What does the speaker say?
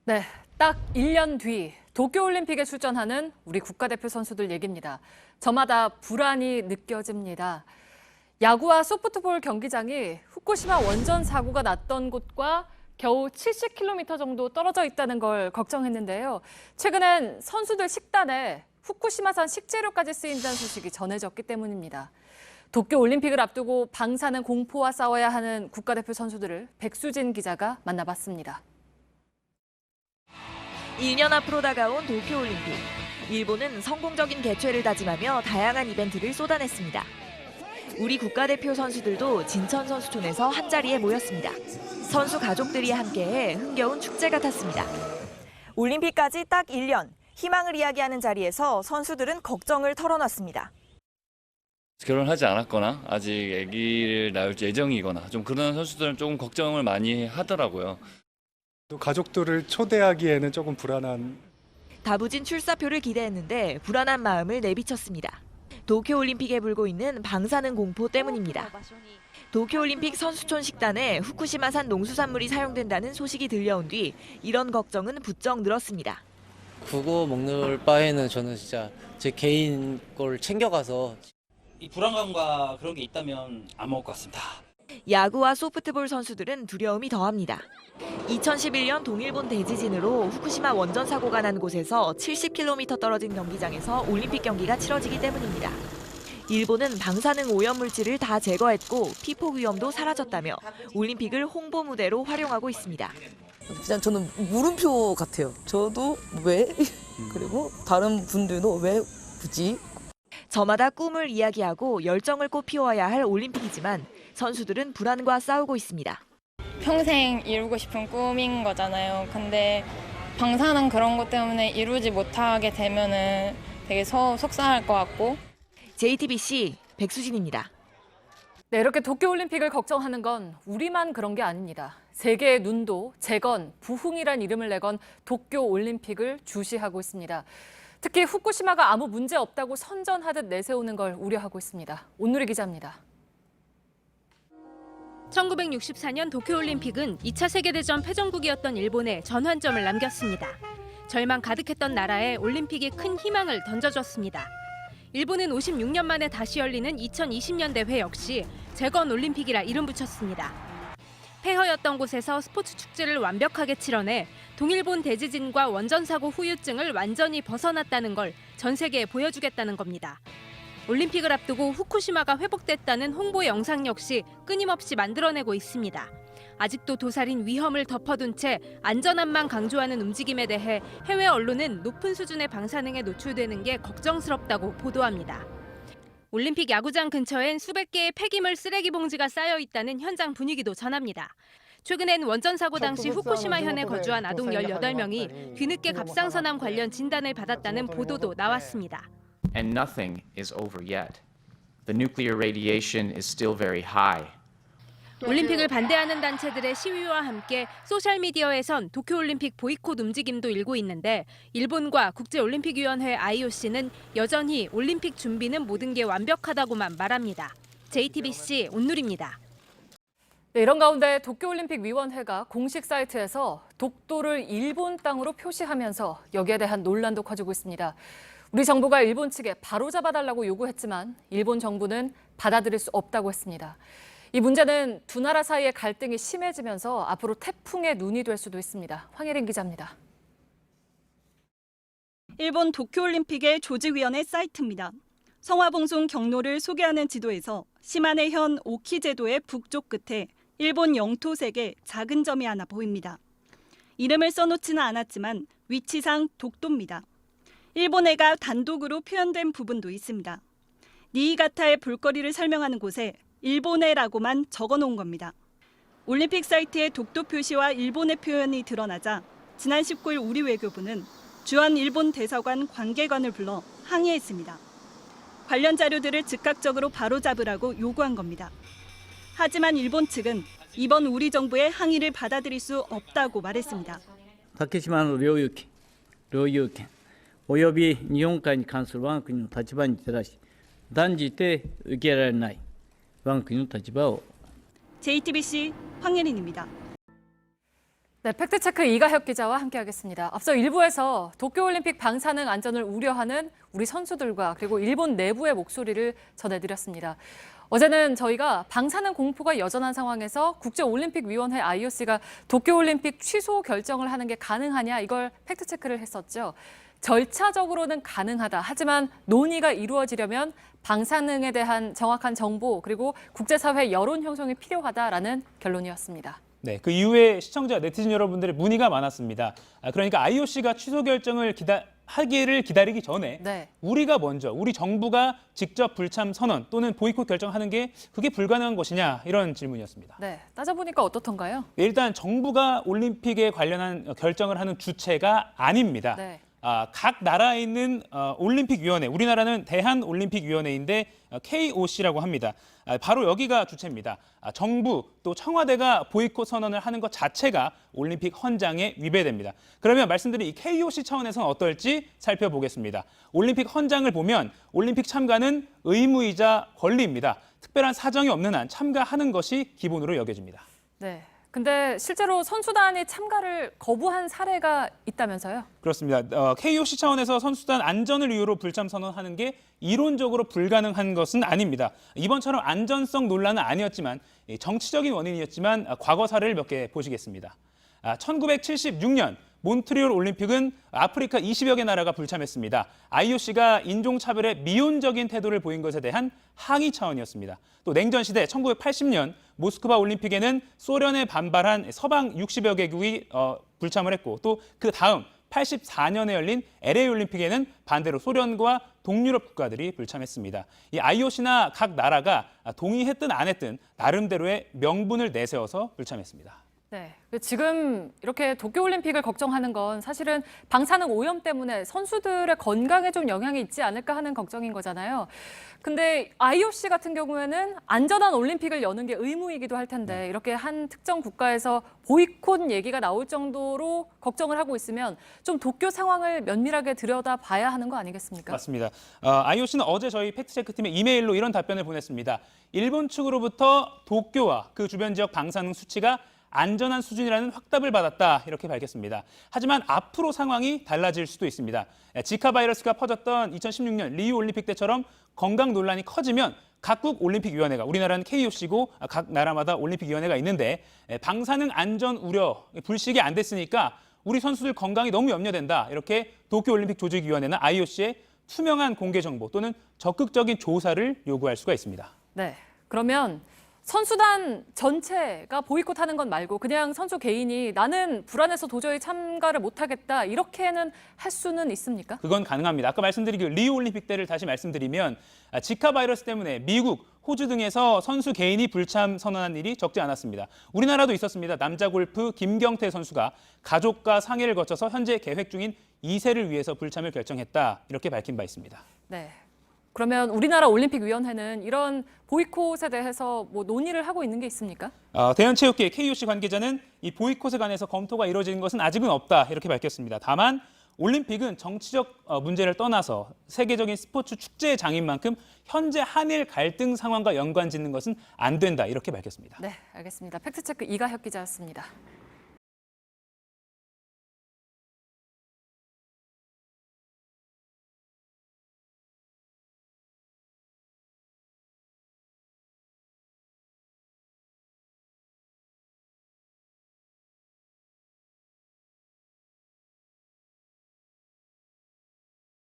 네, 딱 1년 뒤 도쿄올림픽에 출전하는 우리 국가대표 선수들 얘기입니다. 저마다 불안이 느껴집니다. 야구와 소프트볼 경기장이 후쿠시마 원전 사고가 났던 곳과 겨우 70km 정도 떨어져 있다는 걸 걱정했는데요. 최근엔 선수들 식단에 후쿠시마산 식재료까지 쓰인다는 소식이 전해졌기 때문입니다. 도쿄올림픽을 앞두고 방사능 공포와 싸워야 하는 국가대표 선수들을 백수진 기자가 만나봤습니다. 1년 앞으로 다가온 도쿄올림픽. 일본은 성공적인 개최를 다짐하며 다양한 이벤트를 쏟아냈습니다. 우리 국가대표 선수들도 진천 선수촌에서 한자리에 모였습니다. 선수 가족들이 함께해 흥겨운 축제 같았습니다. 올림픽까지 딱 1년, 희망을 이야기하는 자리에서 선수들은 걱정을 털어놨습니다. 결혼하지 않았거나 아직 아기를 낳을 예정이거나 좀 그런 선수들은 조금 걱정을 많이 하더라고요. 또 가족들을 초대하기에는 조금 불안한. 다부진 출사표를 기대했는데 불안한 마음을 내비쳤습니다. 도쿄올림픽에 불고 있는 방사능 공포 때문입니다. 도쿄올림픽 선수촌 식단에 후쿠시마산 농수산물이 사용된다는 소식이 들려온 뒤 이런 걱정은 부쩍 늘었습니다. 그거 먹는 바에는 저는 진짜 제 개인 걸 챙겨가서. 이 불안감과 그런 게 있다면 안 먹을 것 같습니다. 야구와 소프트볼 선수들은 두려움이 더합니다. 2011년 동일본 대지진으로 후쿠시마 원전 사고가 난 곳에서 70km 떨어진 경기장에서 올림픽 경기가 치러지기 때문입니다. 일본은 방사능 오염물질을 다 제거했고 피폭 위험도 사라졌다며 올림픽을 홍보 무대로 활용하고 있습니다. 그냥 저는 물음표 같아요. 저도 왜? 그리고 다른 분들도 왜 굳이? 저마다 꿈을 이야기하고 열정을 꽃피워야 할 올림픽이지만 선수들은 불안과 싸우고 있습니다. 평생 이루고 싶은 꿈인 거잖아요. 근데 방사능 그런 것 때문에 이루지 못하게 되면은 되게 속상할 것 같고. JTBC 백수진입니다. 네, 이렇게 도쿄올림픽을 걱정하는 건 우리만 그런 게 아닙니다. 세계의 눈도 재건, 부흥이란 이름을 내건 도쿄올림픽을 주시하고 있습니다. 특히 후쿠시마가 아무 문제 없다고 선전하듯 내세우는 걸 우려하고 있습니다. 온누리 기자입니다. 1964년 도쿄올림픽은 2차 세계대전 패전국이었던 일본에 전환점을 남겼습니다. 절망 가득했던 나라에 올림픽이 큰 희망을 던져줬습니다. 일본은 56년 만에 다시 열리는 2020년 대회 역시 재건 올림픽이라 이름 붙였습니다. 폐허였던 곳에서 스포츠 축제를 완벽하게 치러내 동일본 대지진과 원전 사고 후유증을 완전히 벗어났다는 걸 전 세계에 보여주겠다는 겁니다. 올림픽을 앞두고 후쿠시마가 회복됐다는 홍보 영상 역시 끊임없이 만들어내고 있습니다. 아직도 도살인 위험을 덮어둔 채 안전함만 강조하는 움직임에 대해 해외 언론은 높은 수준의 방사능에 노출되는 게 걱정스럽다고 보도합니다. 올림픽 야구장 근처엔 수백 개의 폐기물 쓰레기 봉지가 쌓여 있다는 현장 분위기도 전합니다. 최근엔 원전 사고 당시 후쿠시마 현에 거주한 아동 18명이 뒤늦게 갑상선암 관련 진단을 받았다는 보도도 나왔습니다. And nothing is over yet. The nuclear radiation is still very high. 올림픽을 반대하는 단체들의 시위와 함께 소셜미디어에선 도쿄올림픽 보이콧 움직임도 일고 있는데 일본과 국제올림픽위원회 IOC는 여전히 올림픽 준비는 모든 게 완벽하다고만 말합니다. JTBC 온누리입니다. 네, 이런 가운데 도쿄올림픽위원회가 공식 사이트에서 독도를 일본 땅으로 표시하면서 여기에 대한 논란도 커지고 있습니다. 우리 정부가 일본 측에 바로잡아달라고 요구했지만 일본 정부는 받아들일 수 없다고 했습니다. 이 문제는 두 나라 사이의 갈등이 심해지면서 앞으로 태풍의 눈이 될 수도 있습니다. 황혜린 기자입니다. 일본 도쿄올림픽의 조직위원회 사이트입니다. 성화봉송 경로를 소개하는 지도에서 시마네현 오키제도의 북쪽 끝에 일본 영토색의 작은 점이 하나 보입니다. 이름을 써놓지는 않았지만 위치상 독도입니다. 일본해가 단독으로 표현된 부분도 있습니다. 니이가타의 볼거리를 설명하는 곳에 일본해라고만 적어놓은 겁니다. 올림픽 사이트에 독도 표시와 일본해 표현이 드러나자 지난 19일 우리 외교부는 주한 일본 대사관 관계관을 불러 항의했습니다. 관련 자료들을 즉각적으로 바로잡으라고 요구한 겁니다. 하지만 일본 측은 이번 우리 정부의 항의를 받아들일 수 없다고 말했습니다. 竹島の領有権および日本海に関する我が国の立場に照らし断じて受け入れられない我が国の立場を JTBC 황예린입니다. 네, 팩트체크 이가혁 기자와 함께하겠습니다. 앞서 1부에서 도쿄올림픽 방사능 안전을 우려하는 우리 선수들과 그리고 일본 내부의 목소리를 전해드렸습니다. 어제는 저희가 방사능 공포가 여전한 상황에서 국제올림픽위원회 IOC가 도쿄올림픽 취소 결정을 하는 게 가능하냐 이걸 팩트체크를 했었죠. 절차적으로는 가능하다. 하지만 논의가 이루어지려면 방사능에 대한 정확한 정보 그리고 국제사회 여론 형성이 필요하다라는 결론이었습니다. 네, 그 이후에 시청자, 네티즌 여러분들의 문의가 많았습니다. 그러니까 IOC가 취소 결정을 하기를 기다리기 전에 네. 우리가 먼저, 우리 정부가 직접 불참 선언 또는 보이콧 결정하는 게 그게 불가능한 것이냐 이런 질문이었습니다. 네, 따져보니까 어떻던가요? 일단 정부가 올림픽에 관련한 결정을 하는 주체가 아닙니다. 네. 각 나라에 있는 올림픽위원회, 우리나라는 대한올림픽위원회인데 KOC라고 합니다. 바로 여기가 주체입니다. 정부 또 청와대가 보이콧 선언을 하는 것 자체가 올림픽 헌장에 위배됩니다. 그러면 말씀드린 이 KOC 차원에서는 어떨지 살펴보겠습니다. 올림픽 헌장을 보면 올림픽 참가는 의무이자 권리입니다. 특별한 사정이 없는 한 참가하는 것이 기본으로 여겨집니다. 네. 근데 실제로 선수단이 참가를 거부한 사례가 있다면서요? 그렇습니다. KOC 차원에서 선수단 안전을 이유로 불참 선언하는 게 이론적으로 불가능한 것은 아닙니다. 이번처럼 안전성 논란은 아니었지만 정치적인 원인이었지만 과거 사례를 몇 개 보시겠습니다. 1976년 몬트리올 올림픽은 아프리카 20여 개 나라가 불참했습니다. IOC가 인종차별에 미온적인 태도를 보인 것에 대한 항의 차원이었습니다. 또 냉전 시대 1980년 모스크바 올림픽에는 소련에 반발한 서방 60여 개국이 불참을 했고 또 그 다음 84년에 열린 LA 올림픽에는 반대로 소련과 동유럽 국가들이 불참했습니다. 이 IOC나 각 나라가 동의했든 안 했든 나름대로의 명분을 내세워서 불참했습니다. 네, 지금 이렇게 도쿄올림픽을 걱정하는 건 사실은 방사능 오염 때문에 선수들의 건강에 좀 영향이 있지 않을까 하는 걱정인 거잖아요. 근데 IOC 같은 경우에는 안전한 올림픽을 여는 게 의무이기도 할 텐데 이렇게 한 특정 국가에서 보이콧 얘기가 나올 정도로 걱정을 하고 있으면 좀 도쿄 상황을 면밀하게 들여다봐야 하는 거 아니겠습니까? 맞습니다. IOC는 어제 저희 팩트체크팀에 이메일로 이런 답변을 보냈습니다. 일본 측으로부터 도쿄와 그 주변 지역 방사능 수치가 안전한 수준이라는 확답을 받았다 이렇게 밝혔습니다. 하지만 앞으로 상황이 달라질 수도 있습니다. 지카 바이러스가 퍼졌던 2016년 리우 올림픽 때처럼 건강 논란이 커지면 각국 올림픽위원회가 우리나라는 KOC고 각 나라마다 올림픽위원회가 있는데 방사능 안전 우려 불식이 안 됐으니까 우리 선수들 건강이 너무 염려된다 이렇게 도쿄올림픽 조직위원회나 IOC에 투명한 공개 정보 또는 적극적인 조사를 요구할 수가 있습니다. 네, 그러면 선수단 전체가 보이콧하는 건 말고 그냥 선수 개인이 나는 불안해서 도저히 참가를 못하겠다 이렇게는 할 수는 있습니까? 그건 가능합니다. 아까 말씀드린 그 리우 올림픽 때를 다시 말씀드리면 지카 바이러스 때문에 미국, 호주 등에서 선수 개인이 불참 선언한 일이 적지 않았습니다. 우리나라도 있었습니다. 남자 골프 김경태 선수가 가족과 상의를 거쳐서 현재 계획 중인 2세를 위해서 불참을 결정했다 이렇게 밝힌 바 있습니다. 네. 그러면 우리나라 올림픽위원회는 이런 보이콧에 대해서 뭐 논의를 하고 있는 게 있습니까? 대한체육회 KOC 관계자는 이 보이콧에 관해서 검토가 이루어지는 것은 아직은 없다 이렇게 밝혔습니다. 다만 올림픽은 정치적 문제를 떠나서 세계적인 스포츠 축제의 장인 만큼 현재 한일 갈등 상황과 연관 짓는 것은 안 된다 이렇게 밝혔습니다. 네, 알겠습니다. 팩트체크 이가혁 기자였습니다.